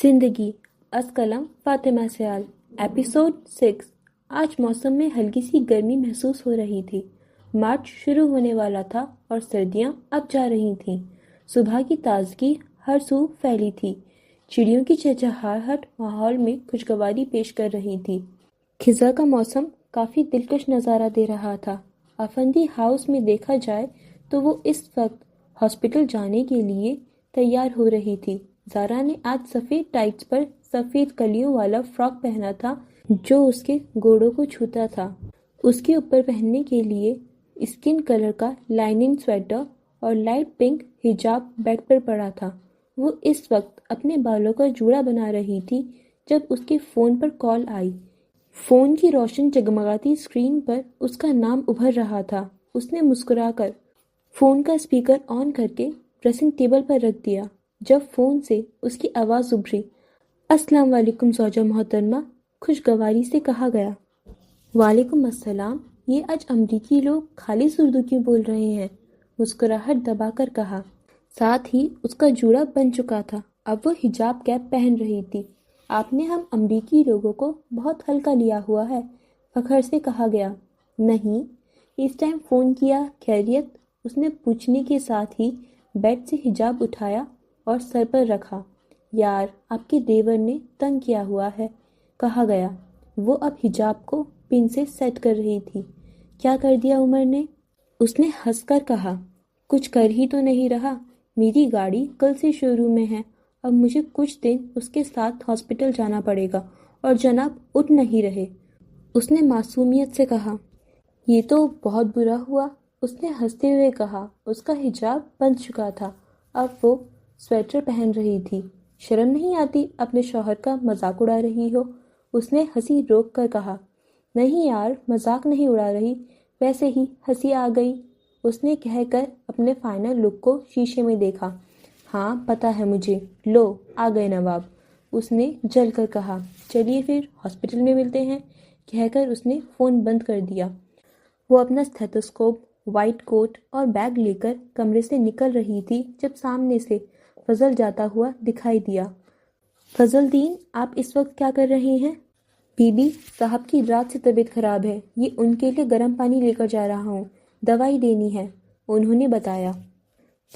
زندگی از قلم فاطمہ سیال ایپیسوڈ 6۔ آج موسم میں ہلکی سی گرمی محسوس ہو رہی تھی۔ مارچ شروع ہونے والا تھا اور سردیاں اب جا رہی تھیں۔ صبح کی تازگی ہر سو پھیلی تھی۔ چڑیوں کی چہچہاہٹ ماحول میں خوشگواری پیش کر رہی تھی۔ خزاں کا موسم کافی دلکش نظارہ دے رہا تھا۔ افندی ہاؤس میں دیکھا جائے تو وہ اس وقت ہاسپٹل جانے کے لیے تیار ہو رہی تھی۔ زارا نے آج سفید ٹائٹس پر سفید کلیوں والا فراک پہنا تھا جو اس کے گوڑوں کو چھوتا تھا۔ اس کے اوپر پہننے کے لیے اسکن کلر کا لائننگ سویٹر اور لائٹ پنک حجاب بیڈ پر پڑا تھا۔ وہ اس وقت اپنے بالوں کا جوڑا بنا رہی تھی جب اس کے فون پر کال آئی۔ فون کی روشن جگمگاتی اسکرین پر اس کا نام ابھر رہا تھا۔ اس نے مسکرا کر فون کا اسپیکر آن کر کے ڈریسنگ ٹیبل پر رکھ دیا۔ جب فون سے اس کی آواز ابھری، السلام علیکم زوجہ محترمہ، خوشگواری سے کہا گیا۔ وعلیکم السلام، یہ آج امریکی لوگ خالص اردو کیوں بول رہے ہیں؟ مسکراہٹ دبا کر کہا۔ ساتھ ہی اس کا جوڑا بن چکا تھا۔ اب وہ حجاب کیپ پہن رہی تھی۔ آپ نے ہم امریکی لوگوں کو بہت ہلکا لیا ہوا ہے، فخر سے کہا گیا۔ نہیں، اس ٹائم فون کیا خیریت؟ اس نے پوچھنے کے ساتھ ہی بیڈ سے حجاب اٹھایا اور سر پر رکھا۔ یار، آپ کے دیور نے تنگ کیا ہوا ہے، کہا گیا۔ وہ اب حجاب کو پن سے سیٹ کر رہی تھی۔ کیا کر دیا عمر نے؟ اس نے ہنس کر کہا۔ کچھ کر ہی تو نہیں رہا، میری گاڑی کل سے شو روم میں ہے، اب مجھے کچھ دن اس کے ساتھ ہاسپٹل جانا پڑے گا، اور جناب اٹھ نہیں رہے۔ اس نے معصومیت سے کہا۔ یہ تو بہت برا ہوا، اس نے ہنستے ہوئے کہا۔ اس کا حجاب بند چکا تھا، اب وہ سویٹر پہن رہی تھی۔ شرم نہیں آتی اپنے شوہر کا مذاق اڑا رہی ہو؟ اس نے ہنسی روک کر کہا۔ نہیں یار، مذاق نہیں اڑا رہی، ویسے ہی ہنسی آ گئی، اس نے کہہ کر اپنے فائنل لک کو شیشے میں دیکھا۔ ہاں پتہ ہے مجھے، لو آ گئے نواب، اس نے جل کر کہا۔ چلیے پھر ہاسپٹل میں ملتے ہیں، کہہ کر اس نے فون بند کر دیا۔ وہ اپنا اسٹیتھوسکوپ، وائٹ کوٹ اور بیگ لے کر کمرے سے نکل رہی تھی جب سامنے سے فضل جاتا ہوا دکھائی دیا۔ فضل دین، آپ اس وقت کیا کر رہی ہیں؟ بی بی صاحب کی رات سے طبیعت خراب ہے، یہ ان کے لیے گرم پانی لے کر جا رہا ہوں، دوائی دینی ہے، انہوں نے بتایا۔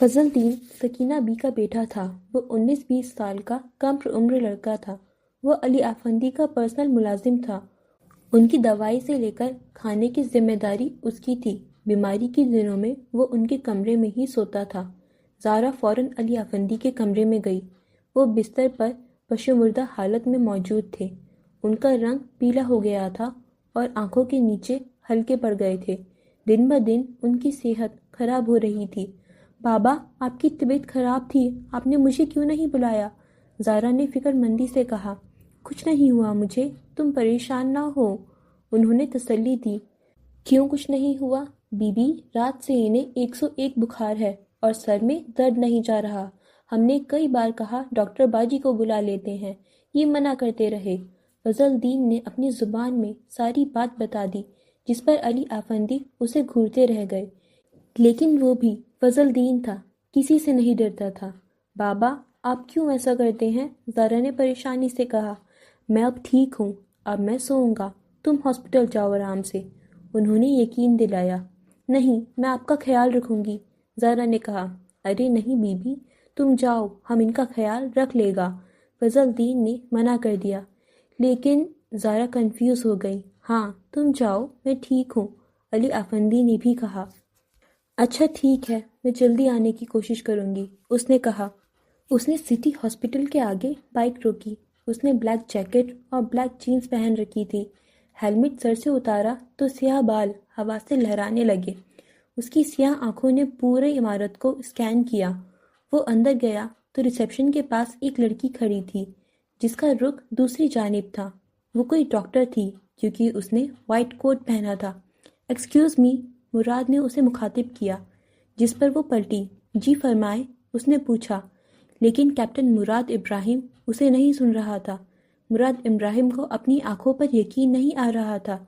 فضل دین سکینہ بی کا بیٹا تھا۔ وہ 19-20 سال کا کم عمر لڑکا تھا۔ وہ علی افندی کا پرسنل ملازم تھا۔ ان کی دوائی سے لے کر کھانے کی ذمہ داری اس کی تھی۔ بیماری کے دنوں میں وہ ان کے کمرے میں ہی سوتا تھا۔ زارا فوراً علی افندی کے کمرے میں گئی۔ وہ بستر پر بشمردہ حالت میں موجود تھے۔ ان کا رنگ پیلا ہو گیا تھا اور آنکھوں کے نیچے ہلکے پڑ گئے تھے۔ دن بدن ان کی صحت خراب ہو رہی تھی۔ بابا، آپ کی طبیعت خراب تھی، آپ نے مجھے کیوں نہیں بلایا؟ زارا نے فکر مندی سے کہا۔ کچھ نہیں ہوا مجھے، تم پریشان نہ ہو، انہوں نے تسلی دی۔ کیوں کچھ نہیں ہوا؟ بی بی، رات سے انہیں 101 بخار ہے اور سر میں درد نہیں جا رہا۔ ہم نے کئی بار کہا ڈاکٹر باجی کو بلا لیتے ہیں، یہ منع کرتے رہے۔ فضل دین نے اپنی زبان میں ساری بات بتا دی، جس پر علی افندی اسے گھورتے رہ گئے۔ لیکن وہ بھی فضل دین تھا، کسی سے نہیں ڈرتا تھا۔ بابا، آپ کیوں ایسا کرتے ہیں؟ زارا نے پریشانی سے کہا۔ میں اب ٹھیک ہوں، اب میں سوؤں گا، تم ہاسپٹل جاؤ آرام سے، انہوں نے یقین دلایا۔ نہیں، میں آپ کا خیال رکھوں گی، زارا نے کہا۔ ارے نہیں بی بی، تم جاؤ، ہم ان کا خیال رکھ لے گا، فضل دین نے منع کر دیا۔ لیکن زارا کنفیوز ہو گئی۔ ہاں تم جاؤ، میں ٹھیک ہوں، علی افندی نے بھی کہا۔ اچھا ٹھیک ہے، میں جلدی آنے کی کوشش کروں گی، اس نے کہا۔ اس نے سٹی ہاسپٹل کے آگے بائک روکی۔ اس نے بلیک جیکٹ اور بلیک جینز پہن رکھی تھی۔ ہیلمٹ سر سے اتارا تو سیاہ بال ہوا سے لہرانے لگے۔ اس کی سیاہ آنکھوں نے پوری عمارت کو اسکین کیا۔ وہ اندر گیا تو ریسیپشن کے پاس ایک لڑکی کھڑی تھی جس کا رخ دوسری جانب تھا۔ وہ کوئی ڈاکٹر تھی کیونکہ اس نے وائٹ کوٹ پہنا تھا۔ ایکسکیوز می، مراد نے اسے مخاطب کیا، جس پر وہ پلٹی۔ جی فرمائیں، اس نے پوچھا، لیکن کیپٹن مراد ابراہیم اسے نہیں سن رہا تھا۔ مراد ابراہیم کو اپنی آنکھوں پر یقین نہیں آ رہا تھا۔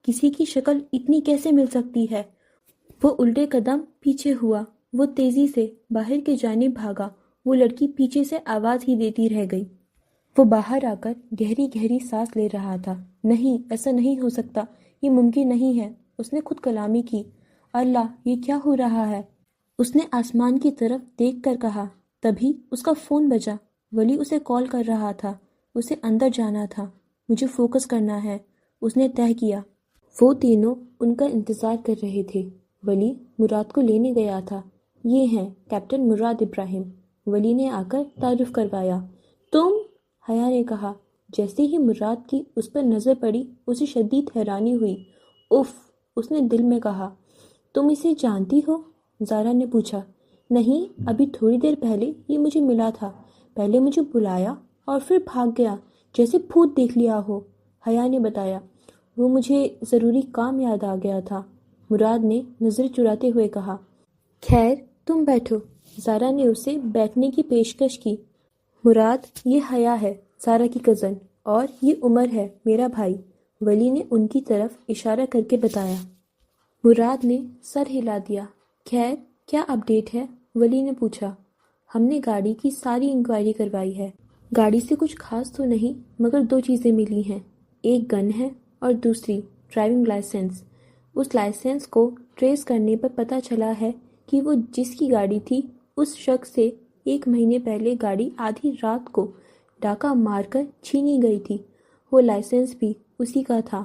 کسی کی شکل اتنی کیسے مل سکتی ہے؟ وہ الٹے قدم پیچھے ہوا۔ وہ تیزی سے باہر کی جانب بھاگا۔ وہ لڑکی پیچھے سے آواز ہی دیتی رہ گئی۔ وہ باہر آ کر گہری گہری سانس لے رہا تھا۔ نہیں، ایسا نہیں ہو سکتا، یہ ممکن نہیں ہے۔ اس نے خود کلامی کی۔ اللہ، یہ کیا ہو رہا ہے؟ اس نے آسمان کی طرف دیکھ کر کہا۔ تبھی اس کا فون بجا۔ ولی اسے کال کر رہا تھا۔ اسے اندر جانا تھا۔ مجھے فوکس کرنا ہے، اس نے طے کیا۔ وہ تینوں ان کا انتظار کر رہے تھے۔ ولی مراد کو لینے گیا تھا۔ یہ ہیں کیپٹن مراد ابراہیم۔ ولی نے آ کر تعارف کروایا۔ تم؟ حیا نے کہا۔ جیسے ہی مراد کی اس پر نظر پڑی اسے شدید حیرانی ہوئی۔ اف، اس نے دل میں کہا۔ تم اسے جانتی ہو؟ زارا نے پوچھا۔ نہیں، ابھی تھوڑی دیر پہلے یہ مجھے ملا تھا۔ پہلے مجھے بلایا اور پھر بھاگ گیا جیسے بھوت دیکھ لیا ہو، حیا نے بتایا۔ وہ مجھے ضروری کام یاد آ گیا تھا، مراد نے نظر چراتے ہوئے کہا۔ خیر، تم بیٹھو، زارا نے اسے بیٹھنے کی پیشکش کی۔ مراد، یہ حیا ہے، زارا کی کزن، اور یہ عمر ہے، میرا بھائی، ولی نے ان کی طرف اشارہ کر کے بتایا۔ مراد نے سر ہلا دیا۔ خیر، کیا اپڈیٹ ہے؟ ولی نے پوچھا۔ ہم نے گاڑی کی ساری انکوائری کروائی ہے۔ گاڑی سے کچھ خاص تو نہیں، مگر 2 چیزیں ملی ہیں، ایک گن ہے اور دوسری ڈرائیونگ لائسنس۔ اس لائسنس کو ٹریس کرنے پر پتہ چلا ہے کہ وہ جس کی گاڑی تھی اس شخص سے 1 مہینے پہلے گاڑی آدھی رات کو ڈاکہ مار کر چھینی گئی تھی۔ وہ لائسنس بھی اسی کا تھا۔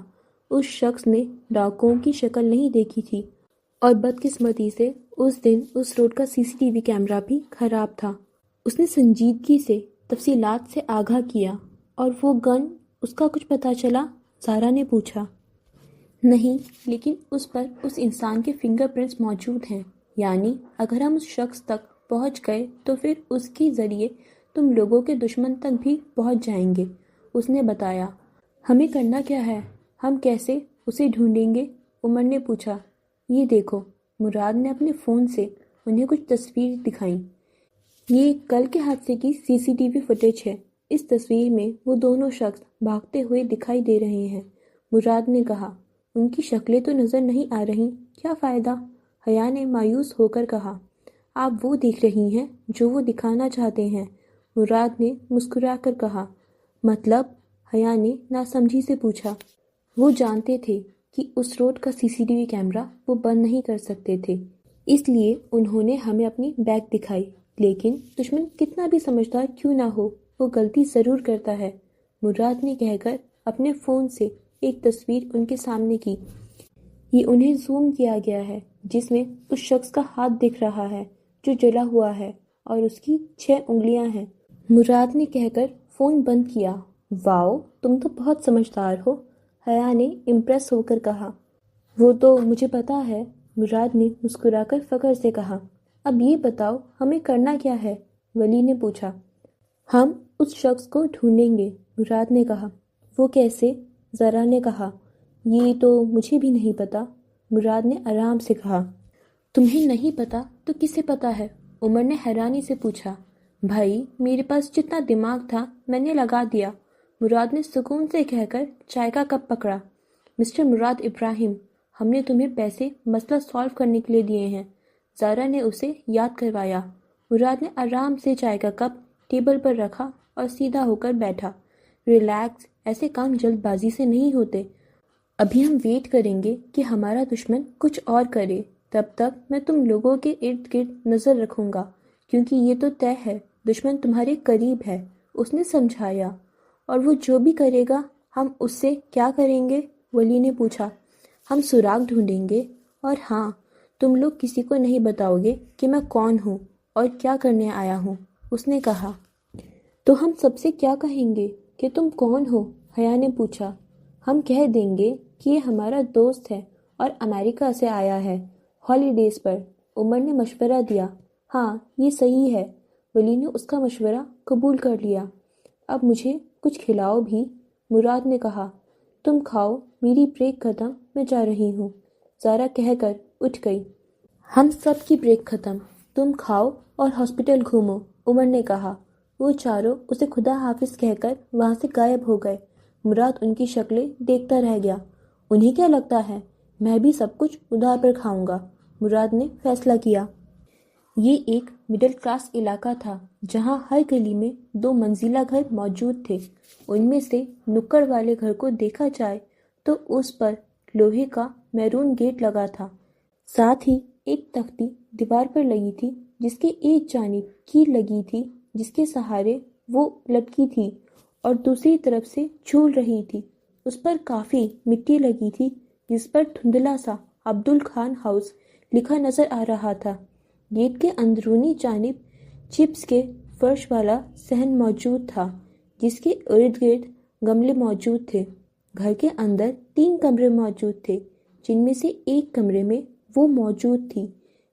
اس شخص نے ڈاکوؤں کی شکل نہیں دیکھی تھی، اور بدقسمتی سے اس دن اس روڈ کا CCTV کیمرہ بھی خراب تھا۔ اس نے سنجیدگی سے تفصیلات سے آگاہ کیا۔ اور وہ گن، اس کا کچھ پتہ چلا؟ زارا نے پوچھا۔ نہیں، لیکن اس پر اس انسان کے فنگر پرنٹس موجود ہیں، یعنی اگر ہم اس شخص تک پہنچ گئے تو پھر اس کے ذریعے تم لوگوں کے دشمن تک بھی پہنچ جائیں گے، اس نے بتایا۔ ہمیں کرنا کیا ہے؟ ہم کیسے اسے ڈھونڈیں گے؟ عمر نے پوچھا۔ یہ دیکھو، مراد نے اپنے فون سے انہیں کچھ تصویر دکھائیں۔ یہ کل کے حادثے کی CCTV فوٹیج ہے۔ اس تصویر میں وہ دونوں شخص بھاگتے ہوئے دکھائی دے رہے ہیں، مراد نے کہا۔ ان کی شکلیں تو نظر نہیں آ رہی، کیا فائدہ؟ حیا نے مایوس ہو کر کہا۔ آپ وہ دیکھ رہی ہیں جو وہ دکھانا چاہتے ہیں، مراد نے مسکرا کر کہا۔ مطلب؟ حیا نے ناسمجھی سے پوچھا۔ وہ جانتے تھے کہ اس روڈ کا CCTV کیمرہ وہ بند نہیں کر سکتے تھے، اس لیے انہوں نے ہمیں اپنی بیگ دکھائی، لیکن دشمن کتنا بھی سمجھدار کیوں نہ ہو، وہ غلطی ضرور کرتا ہے، مراد نے کہہ کر اپنے فون سے ایک تصویر ان کے سامنے کی۔ یہ انہیں زوم کیا گیا ہے، جس میں اس شخص کا ہاتھ دکھ رہا ہے جو جلا ہوا ہے، اور اس کی 6 انگلیاں ہیں، مراد نے کہہ کر فون بند کیا۔ واؤ، تم تو بہت سمجھدار ہو، حیا نے امپریس ہو کر کہا۔ وہ تو مجھے پتا ہے، مراد نے مسکرا کر فخر سے کہا۔ اب یہ بتاؤ ہمیں کرنا کیا ہے؟ ولی نے پوچھا۔ ہم اس شخص کو ڈھونڈیں گے، مراد نے کہا۔ وہ کیسے؟ زارا نے کہا۔ یہ تو مجھے بھی نہیں پتا، مراد نے آرام سے کہا۔ تمہیں نہیں پتا تو کسے پتا ہے؟ عمر نے حیرانی سے پوچھا۔ بھائی، میرے پاس جتنا دماغ تھا میں نے لگا دیا، مراد نے سکون سے کہہ کر چائے کا کپ پکڑا۔ مسٹر مراد ابراہیم، ہم نے تمہیں پیسے مسئلہ سالو کرنے کے لیے دیے ہیں، زارا نے اسے یاد کروایا۔ مراد نے آرام سے چائے کا کپ ٹیبل پر رکھا اور سیدھا ہو کر بیٹھا۔ ریلیکس، ایسے کام جلد بازی سے نہیں ہوتے۔ ابھی ہم ویٹ کریں گے کہ ہمارا دشمن کچھ اور کرے، تب تک میں تم لوگوں کے ارد گرد نظر رکھوں گا، کیونکہ یہ تو طے ہے دشمن تمہارے قریب ہے، اس نے سمجھایا۔ اور وہ جو بھی کرے گا ہم اس سے کیا کریں گے؟ ولی نے پوچھا۔ ہم سراغ ڈھونڈیں گے، اور ہاں، تم لوگ کسی کو نہیں بتاؤ گے کہ میں کون ہوں اور کیا کرنے آیا ہوں، اس نے کہا۔ تو ہم سب سے کیا کہیں گے کہ تم کون ہو؟ حیا نے پوچھا۔ ہم کہہ دیں گے کہ یہ ہمارا دوست ہے اور امریکہ سے آیا ہے، ہالیڈیز پر، عمر نے مشورہ دیا۔ ہاں، یہ صحیح ہے، ولی نے اس کا مشورہ قبول کر لیا۔ اب مجھے کچھ کھلاؤ بھی، مراد نے کہا۔ تم کھاؤ، میری بریک ختم، میں جا رہی ہوں، زارا کہہ کر اٹھ گئی۔ ہم سب کی بریک ختم، تم کھاؤ اور ہاسپٹل گھومو، عمر نے کہا۔ وہ چاروں اسے خدا حافظ کہہ کر وہاں سے غائب ہو گئے۔ مراد ان کی شکلیں دیکھتا رہ گیا۔ انہیں کیا لگتا ہے میں بھی سب کچھ ادھار پر کھاؤں گا، مراد نے فیصلہ کیا۔ یہ ایک مڈل کلاس علاقہ تھا جہاں ہر گلی میں 2 منزلہ گھر موجود تھے۔ ان میں سے نکڑ والے گھر کو دیکھا جائے تو اس پر لوہے کا میرون گیٹ لگا تھا، ساتھ ہی ایک تختی دیوار پر لگی تھی جس کے ایک جانب کیل لگی تھی جس کے سہارے وہ لٹکی تھی اور دوسری طرف سے جھول رہی تھی۔ اس پر کافی مٹی لگی تھی جس پر دھندلا سا عبدالخان ہاؤس لکھا نظر آ رہا تھا۔ گیٹ کے اندرونی جانب چپس کے فرش والا صحن موجود تھا جس کے ارد گرد گملے موجود تھے۔ گھر کے اندر 3 کمرے موجود تھے جن میں سے ایک کمرے میں وہ موجود تھی۔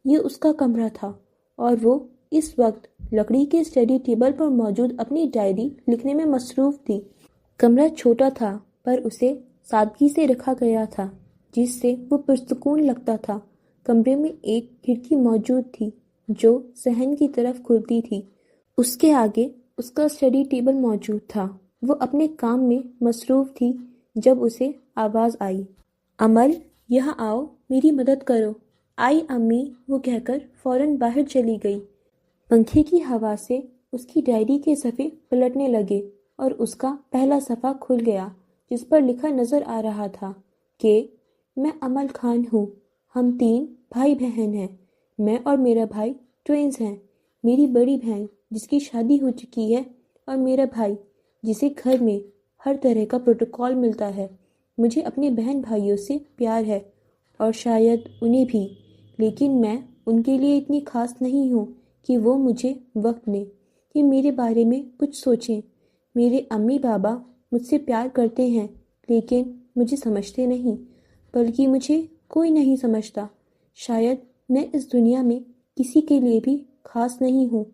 یہ اس کا کمرہ تھا اور وہ اس وقت لکڑی کے اسٹڈی ٹیبل پر موجود اپنی ڈائری لکھنے میں مصروف تھی۔ کمرہ چھوٹا تھا پر اسے سادگی سے رکھا گیا تھا جس سے وہ پرسکون لگتا تھا۔ کمرے میں ایک کھڑکی موجود تھی جو صحن کی طرف کھلتی تھی۔ اس کے آگے اس کا اسٹڈی ٹیبل موجود تھا۔ وہ اپنے کام میں مصروف تھی جب اسے آواز آئی، امل یہاں آؤ، میری مدد کرو۔ آئی امی، وہ کہہ کر فوراً باہر چلی گئی۔ پنکھے کی ہوا سے اس کی ڈائری کے صفحے پلٹنے لگے اور اس کا پہلا صفحہ کھل گیا جس پر لکھا نظر آ رہا تھا کہ میں امل خان ہوں، ہم 3 بھائی بہن ہیں، میں اور میرا بھائی ٹوئنز ہیں۔ میری بڑی بہن جس کی شادی ہو چکی ہے اور میرا بھائی جسے گھر میں ہر طرح کا پروٹوکول ملتا ہے۔ مجھے اپنے بہن بھائیوں سے پیار ہے اور شاید انہیں بھی، لیکن میں ان کے لیے اتنی خاص نہیں ہوں کہ وہ مجھے وقت دیں کہ میرے بارے میں کچھ سوچیں۔ میرے امی بابا مجھ سے پیار کرتے ہیں لیکن مجھے سمجھتے نہیں، بلکہ مجھے کوئی نہیں سمجھتا۔ شاید میں اس دنیا میں کسی کے لیے بھی خاص نہیں ہوں۔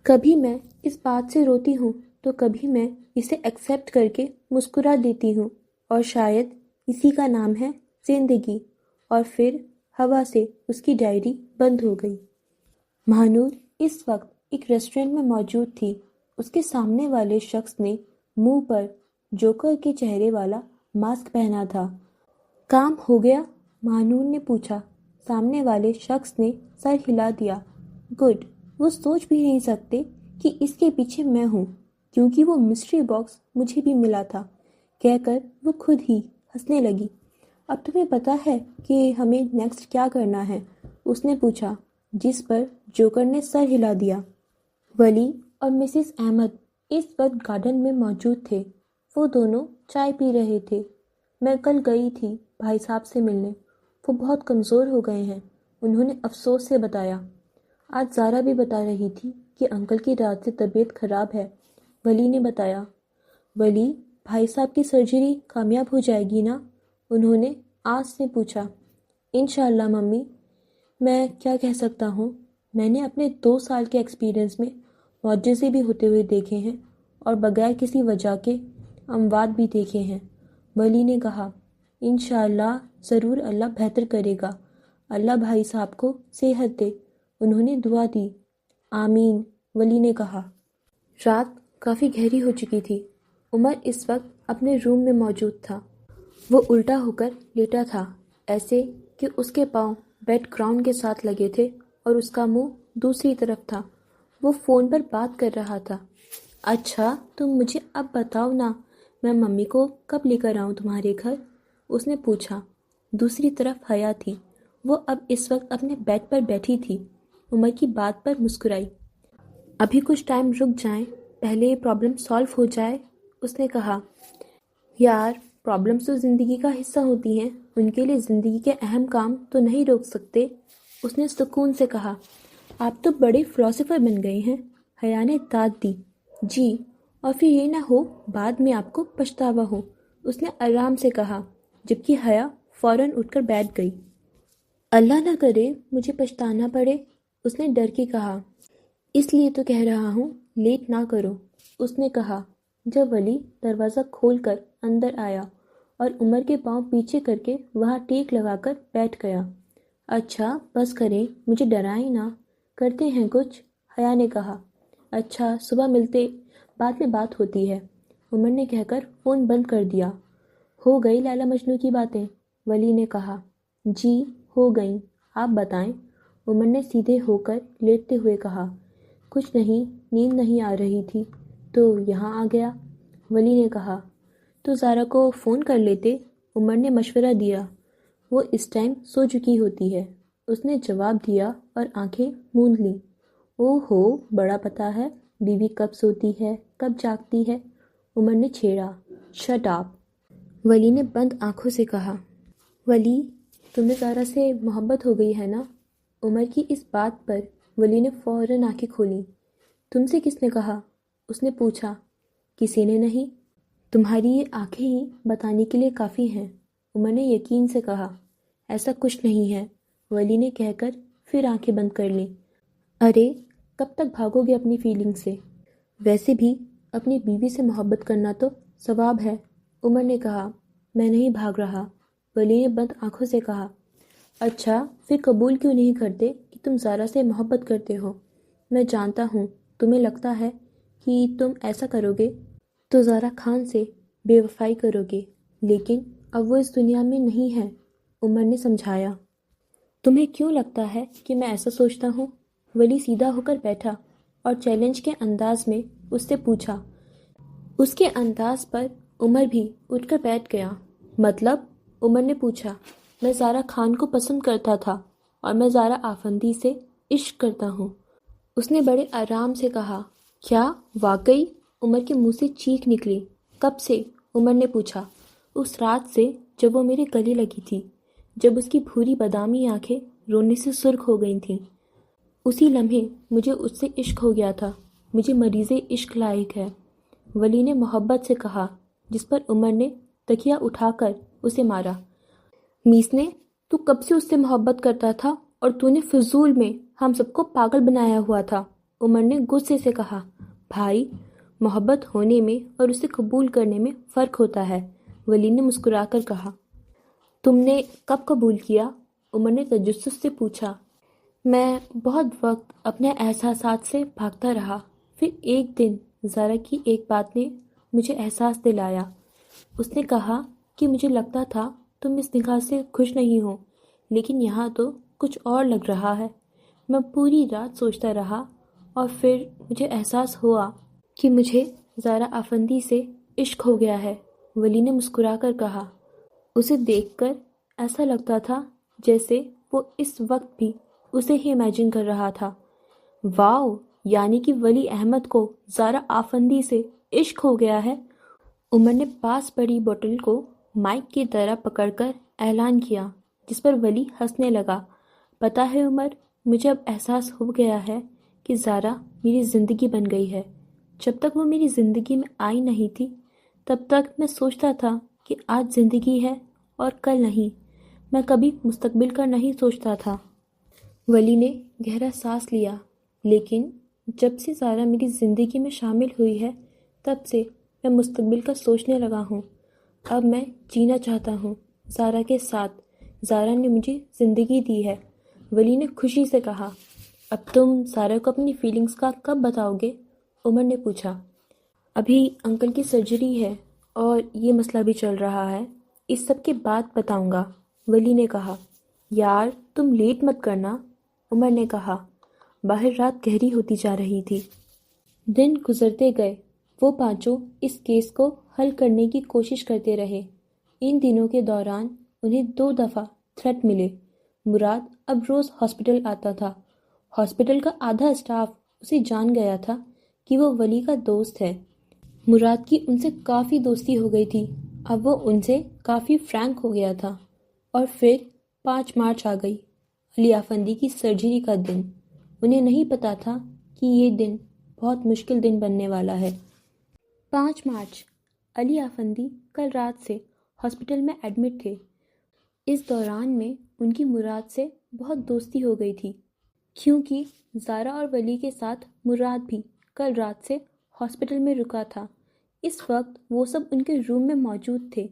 کبھی میں اس بات سے روتی ہوں تو کبھی میں اسے ایکسیپٹ کر کے مسکرا دیتی ہوں، اور شاید اسی کا نام ہے زندگی۔ اور پھر ہوا سے اس کی ڈائری بند ہو گئی۔ مہانور اس وقت ایک ریسٹورنٹ میں موجود تھی۔ اس کے سامنے والے شخص نے منہ پر جوکر کے چہرے والا ماسک پہنا تھا۔ کام ہو گیا؟ مہانور نے پوچھا۔ سامنے والے شخص نے سر ہلا دیا۔ گڈ، وہ سوچ بھی نہیں سکتے کہ اس کے پیچھے میں ہوں کیونکہ وہ مسٹری باکس مجھے بھی ملا تھا، کہہ کر وہ خود ہی ہنسنے لگی۔ اب تمہیں پتا ہے کہ ہمیں نیکسٹ کیا کرنا ہے؟ اس نے پوچھا، جس پر جوکر نے سر ہلا دیا۔ ولی اور مسز احمد اس وقت گارڈن میں موجود تھے۔ وہ دونوں چائے پی رہے تھے۔ میں کل گئی تھی بھائی صاحب سے ملنے، وہ بہت کمزور ہو گئے ہیں، انہوں نے افسوس سے بتایا۔ آج زارا بھی بتا رہی تھی کہ انکل کی رات سے طبیعت خراب ہے، ولی نے بتایا۔ ولی، بھائی صاحب کی سرجری کامیاب ہو جائے گی نا؟ انہوں نے آس سے پوچھا۔ انشاءاللہ ممی، میں کیا کہہ سکتا ہوں، میں نے اپنے 2 سال کے ایکسپیرینس میں معجزے بھی ہوتے ہوئے دیکھے ہیں اور بغیر کسی وجہ کے اموات بھی دیکھے ہیں، ولی نے کہا۔ انشاءاللہ ضرور اللہ بہتر کرے گا، اللہ بھائی صاحب کو صحت دے، انہوں نے دعا دی۔ آمین، ولی نے کہا۔ رات کافی گہری ہو چکی تھی۔ عمر اس وقت اپنے روم میں موجود تھا۔ وہ الٹا ہو کر لیٹا تھا، ایسے کہ اس کے پاؤں بیڈ گراؤنڈ کے ساتھ لگے تھے اور اس کا منہ دوسری طرف تھا۔ وہ فون پر بات کر رہا تھا۔ اچھا، تم مجھے اب بتاؤ نا، میں ممی کو کب لے کر آؤں تمہارے گھر؟ اس نے پوچھا۔ دوسری طرف حیا تھی۔ وہ اب اس وقت اپنے بیڈ پر بیٹھی تھی۔ عمر کی بات پر مسکرائی۔ ابھی کچھ ٹائم رک جائیں، پہلے یہ پرابلم سالو ہو جائے، اس نے کہا۔ یار، پرابلمز تو زندگی کا حصہ ہوتی ہیں، ان کے لیے زندگی کے اہم کام تو نہیں روک سکتے، اس نے سکون سے کہا۔ آپ تو بڑے فلاسفر بن گئے ہیں، حیا نے داد دی۔ جی، اور پھر یہ نہ ہو بعد میں آپ کو پچھتاوا ہو، اس نے آرام سے کہا، جبکہ حیا فوراً اٹھ کر بیٹھ گئی۔ اللہ نہ کرے مجھے پچھتانا پڑے، اس نے ڈر کے کہا۔ اس لیے تو کہہ رہا ہوں لیٹ نہ کرو، اس نے کہا۔ جب ولی دروازہ کھول کر اندر آیا اور عمر کے پاؤں پیچھے کر کے وہاں ٹیک لگا کر بیٹھ گیا۔ اچھا بس کریں، مجھے ڈرائیں نہ، کرتے ہیں کچھ، حیا نے کہا۔ اچھا صبح ملتے، بعد میں بات ہوتی ہے، عمر نے کہہ کر فون بند کر دیا۔ ہو گئی لیلا مجنوں کی باتیں، ولی نے کہا۔ جی ہو گئیں، آپ بتائیں، عمر نے سیدھے ہو کر لیٹتے ہوئے کہا۔ کچھ نہیں، نیند نہیں آ رہی تھی تو یہاں آ گیا، ولی نے کہا۔ تو زارا کو فون کر لیتے، عمر نے مشورہ دیا۔ وہ اس ٹائم سو چکی ہوتی ہے، اس نے جواب دیا اور آنکھیں موند لیں۔ او ہو، بڑا پتہ ہے بیوی کب سوتی ہے کب جاگتی ہے، عمر نے چھیڑا۔ شٹ اپ، ولی نے بند آنکھوں سے کہا۔ ولی، تمہیں زارا سے محبت ہو گئی ہے نا؟ عمر کی اس بات پر ولی نے فوراً آنکھیں کھولیں۔ تم سے کس نے کہا؟ اس نے پوچھا۔ کسی نے نہیں، تمہاری یہ آنکھیں ہی بتانے کے لیے کافی ہیں، عمر نے یقین سے کہا۔ ایسا کچھ نہیں ہے، ولی نے کہہ کر پھر آنکھیں بند کر لیں۔ ارے کب تک بھاگو گے اپنی فیلنگ سے؟ ویسے بھی اپنی بیوی سے محبت کرنا تو ثواب ہے، عمر نے کہا۔ میں نہیں بھاگ رہا، ولی نے بند آنکھوں سے کہا۔ اچھا پھر قبول کیوں نہیں کرتے کہ تم زارا سے محبت کرتے ہو؟ میں جانتا ہوں تمہیں لگتا ہے کہ تم ایسا کرو گے تو زارا خان سے بے وفائی کرو گے، لیکن اب وہ اس دنیا میں نہیں ہے، عمر نے سمجھایا۔ تمہیں کیوں لگتا ہے کہ میں ایسا سوچتا ہوں؟ ولی سیدھا ہو کر بیٹھا اور چیلنج کے انداز میں اس سے پوچھا۔ اس کے انداز پر عمر بھی اٹھ کر بیٹھ گیا۔ مطلب؟ عمر نے پوچھا۔ میں زارا خان کو پسند کرتا تھا اور میں زارا آفندی سے عشق کرتا ہوں، اس نے بڑے آرام سے کہا۔ کیا واقعی؟ عمر کے منہ سے چیخ نکلی۔ کب سے؟ عمر نے پوچھا۔ اس رات سے جب وہ میرے گلے لگی تھی، جب اس کی بھوری بادامی آنکھیں رونے سے سرخ ہو گئی تھیں، اسی لمحے مجھے اس سے عشق ہو گیا تھا، مجھے مریض عشق لائق ہے، ولی نے محبت سے کہا، جس پر عمر نے تکیہ اٹھا کر اسے مارا۔ میس نے، تو کب سے اس سے محبت کرتا تھا اور تو نے فضول میں ہم سب کو پاگل بنایا ہوا تھا، عمر نے غصے سے کہا۔ بھائی، محبت ہونے میں اور اسے قبول کرنے میں فرق ہوتا ہے، ولی نے مسکرا کر کہا۔ تم نے کب قبول کیا؟ عمر نے تجسس سے پوچھا۔ میں بہت وقت اپنے احساسات سے بھاگتا رہا، پھر ایک دن زارا کی ایک بات نے مجھے احساس دلایا۔ اس نے کہا کہ مجھے لگتا تھا تم اس نکاح سے خوش نہیں ہو، لیکن یہاں تو کچھ اور لگ رہا ہے۔ میں پوری رات سوچتا رہا اور پھر مجھے احساس ہوا کہ مجھے زارا آفندی سے عشق ہو گیا ہے، ولی نے مسکرا کر کہا۔ اسے دیکھ کر ایسا لگتا تھا جیسے وہ اس وقت بھی اسے ہی امیجن کر رہا تھا۔ واو، یعنی کہ ولی احمد کو زارا آفندی سے عشق ہو گیا ہے؟ عمر نے پاس پڑی بوتل کو مائک کی طرح پکڑ کر اعلان کیا، جس پر ولی ہنسنے لگا۔ پتہ ہے عمر، مجھے اب احساس ہو گیا ہے کہ زارا میری زندگی بن گئی ہے۔ جب تک وہ میری زندگی میں آئی نہیں تھی، تب تک میں سوچتا تھا کہ آج زندگی ہے اور کل نہیں، میں کبھی مستقبل کا نہیں سوچتا تھا۔ ولی نے گہرا سانس لیا۔ لیکن جب سے زارا میری زندگی میں شامل ہوئی ہے، تب سے میں مستقبل کا سوچنے لگا ہوں۔ اب میں جینا چاہتا ہوں زارا کے ساتھ، زارا نے مجھے زندگی دی ہے، ولی نے خوشی سے کہا۔ اب تم زارا کو اپنی فیلنگز کا کب بتاؤ گے؟ عمر نے پوچھا۔ ابھی انکل کی سرجری ہے اور یہ مسئلہ بھی چل رہا ہے، اس سب کے بعد بتاؤں گا، ولی نے کہا۔ یار تم لیٹ مت کرنا، عمر نے کہا۔ باہر رات گہری ہوتی جا رہی تھی۔ دن گزرتے گئے، وہ پانچوں اس کیس کو حل کرنے کی کوشش کرتے رہے۔ ان دنوں کے دوران انہیں 2 دفعہ تھریٹ ملے۔ مراد اب روز ہاسپٹل آتا تھا۔ ہاسپٹل کا آدھا اسٹاف اسے جان گیا تھا کہ وہ ولی کا دوست ہے۔ مراد کی ان سے کافی دوستی ہو گئی تھی، اب وہ ان سے کافی فرینک ہو گیا تھا۔ اور پھر 5 مارچ آ گئی، علی آفندی کی سرجری کا دن۔ انہیں نہیں پتا تھا کہ یہ دن بہت مشکل دن بننے والا ہے۔ 5 مارچ، علی آفندی کل رات سے ہاسپٹل میں ایڈمٹ تھے۔ اس دوران میں ان کی مراد سے بہت دوستی ہو گئی تھی، کیونکہ زارا اور ولی کے ساتھ مراد بھی کل رات سے ہاسپٹل میں رکا تھا۔ اس وقت وہ سب ان کے روم میں موجود تھے۔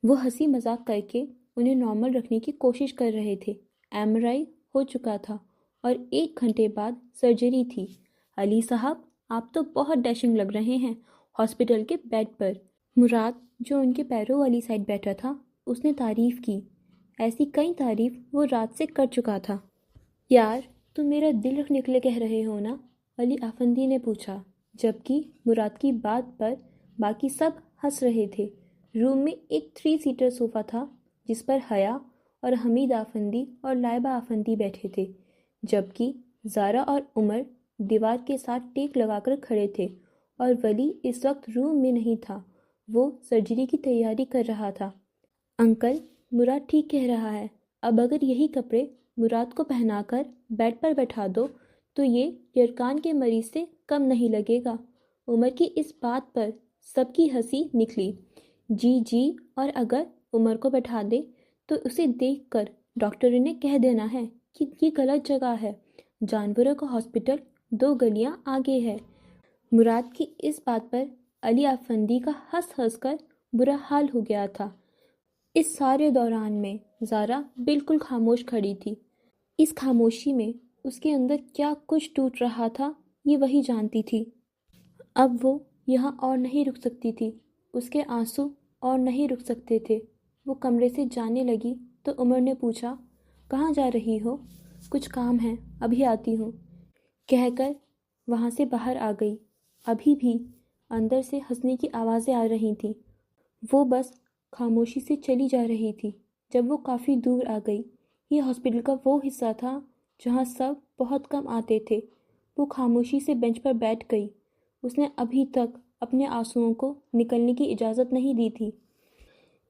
وہ ہنسی مذاق کر کے انہیں نارمل رکھنے کی کوشش کر رہے تھے۔ ایم آر آئی ہو چکا تھا اور 1 گھنٹے بعد سرجری تھی۔ علی صاحب، آپ تو بہت ڈیشنگ لگ رہے ہیں ہاسپٹل کے بیڈ پر۔ مراد، جو ان کے پیروں والی سائڈ بیٹھا تھا، اس نے تعریف کی۔ ایسی کئی تعریف وہ رات سے کر چکا تھا۔ یار تم میرا دل رکھ نکلے کہہ رہے ہو نا؟ علی آفندی نے پوچھا، جبکہ مراد کی بات پر باقی سب ہنس رہے تھے۔ روم میں ایک 3 سیٹر صوفہ تھا جس پر حیا اور حمید آفندی اور لائبہ آفندی بیٹھے تھے، جبکہ زارا اور عمر دیوار کے ساتھ ٹیک لگا کر کھڑے تھے، اور ولی اس وقت روم میں نہیں تھا، وہ سرجری کی تیاری کر رہا تھا۔ انکل، مراد ٹھیک کہہ رہا ہے، اب اگر یہی کپڑے مراد کو پہنا کر بیڈ پر بیٹھا دو تو یہ یرکان کے مریض سے کم نہیں لگے گا۔ عمر کی اس بات پر سب کی ہنسی نکلی۔ جی جی، اور اگر عمر کو بیٹھا دے تو اسے دیکھ کر ڈاکٹر نے کہہ دینا ہے کہ یہ غلط جگہ ہے، جانوروں کا ہاسپٹل 2 گلیاں آگے ہے۔ مراد کی اس بات پر علی آفندی کا ہنس ہنس کر برا حال ہو گیا تھا۔ اس سارے دوران میں زارا بالکل خاموش کھڑی تھی۔ اس خاموشی میں اس کے اندر کیا کچھ ٹوٹ رہا تھا یہ وہی جانتی تھی۔ اب وہ یہاں اور نہیں رک سکتی تھی، اس کے آنسو اور نہیں رک سکتے تھے۔ وہ کمرے سے جانے لگی تو عمر نے پوچھا، کہاں جا رہی ہو؟ کچھ کام ہے، ابھی آتی ہوں، کہہ کر وہاں سے باہر آ گئی۔ ابھی بھی اندر سے ہنسنے کی آوازیں آ رہی تھیں۔ وہ بس خاموشی سے چلی جا رہی تھی۔ جب وہ کافی دور آ گئی، یہ ہاسپٹل کا وہ حصہ تھا جہاں سب بہت کم آتے تھے۔ وہ خاموشی سے بینچ پر بیٹھ گئی۔ اس نے ابھی تک اپنے آنسوؤں کو نکلنے کی اجازت نہیں دی تھی۔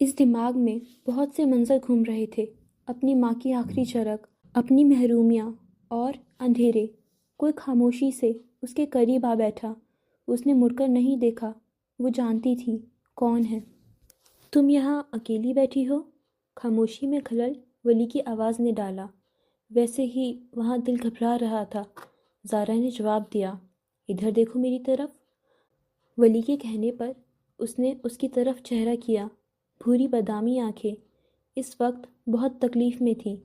اس دماغ میں بہت سے منظر گھوم رہے تھے، اپنی ماں کی آخری چرک، اپنی محرومیاں اور اندھیرے۔ کوئی خاموشی سے اس کے قریب آ بیٹھا۔ اس نے مڑ کر نہیں دیکھا۔ وہ جانتی تھی کون ہے۔ تم یہاں اکیلی بیٹھی ہو؟ خاموشی میں خلل ولی کی آواز نے ڈالا۔ ویسے ہی وہاں دل گھبرا رہا تھا، زارا نے جواب دیا۔ ادھر دیکھو میری طرف۔ ولی کے کہنے پر اس نے اس کی طرف چہرہ کیا۔ بھوری بادامی آنکھیں اس وقت بہت تکلیف میں تھیں۔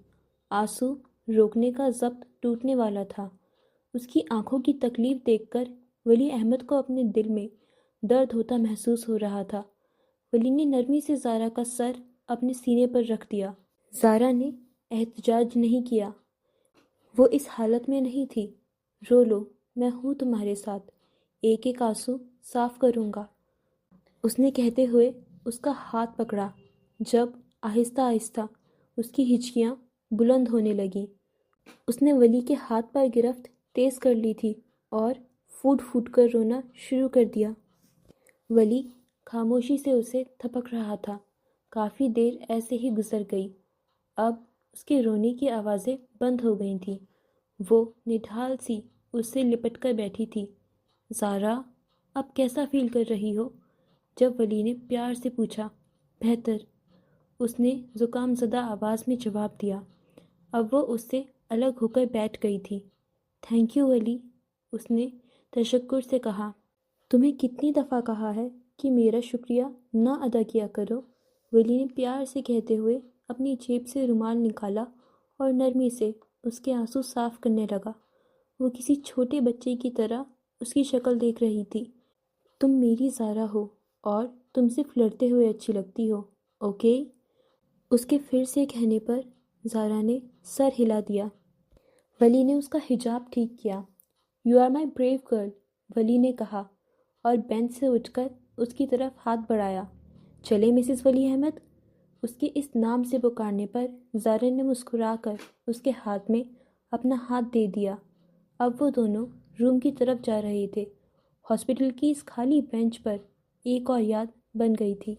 آنسو روکنے کا ضبط ٹوٹنے والا تھا۔ اس کی آنکھوں کی تکلیف دیکھ کر ولی احمد کو اپنے دل میں درد ہوتا محسوس ہو رہا تھا۔ ولی نے نرمی سے زارا کا سر اپنے سینے پر رکھ دیا۔ زارا نے احتجاج نہیں کیا۔ وہ اس حالت میں نہیں تھی۔ رو لو، میں ہوں تمہارے ساتھ، ایک ایک آنسو صاف کروں گا، اس نے کہتے ہوئے اس کا ہاتھ پکڑا۔ جب آہستہ آہستہ اس کی ہچکیاں بلند ہونے لگیں، اس نے ولی کے ہاتھ پر گرفت تیز کر لی تھی اور پھوٹ پھوٹ کر رونا شروع کر دیا۔ ولی خاموشی سے اسے تھپک رہا تھا۔ کافی دیر ایسے ہی گزر گئی۔ اب اس کے رونے کی آوازیں بند ہو گئی تھیں۔ وہ نڈھال سی اس سے لپٹ کر بیٹھی تھی۔ زارا، اب کیسا فیل کر رہی ہو؟ جب ولی نے پیار سے پوچھا۔ بہتر، اس نے زکام زدہ آواز میں جواب دیا۔ اب وہ اس سے الگ ہو کر بیٹھ گئی تھی۔ تھینک یو ولی، اس نے تشکر سے کہا۔ تمہیں کتنی دفعہ کہا ہے کہ میرا شکریہ نہ ادا کیا کرو، ولی نے پیار سے کہتے ہوئے اپنی جیب سے رومال نکالا اور نرمی سے اس کے آنسو صاف کرنے لگا۔ وہ کسی چھوٹے بچے کی طرح اس کی شکل دیکھ رہی تھی۔ تم میری زارا ہو اور تم صرف لڑتے ہوئے اچھی لگتی ہو، اوکے؟ اس کے پھر سے کہنے پر زارا نے سر ہلا دیا۔ ولی نے اس کا حجاب ٹھیک کیا۔ You are my brave girl, Wali نے کہا اور بینچ سے اٹھ کر اس کی طرف ہاتھ بڑھایا۔ چلے مسز ولی احمد؟ اس کے اس نام سے پکارنے پر زارا نے مسکرا کر اس کے ہاتھ میں اپنا ہاتھ دے دیا۔ اب وہ دونوں روم کی طرف جا رہے تھے۔ ہاسپٹل کی اس خالی بینچ پر ایک اور یاد بن گئی تھی۔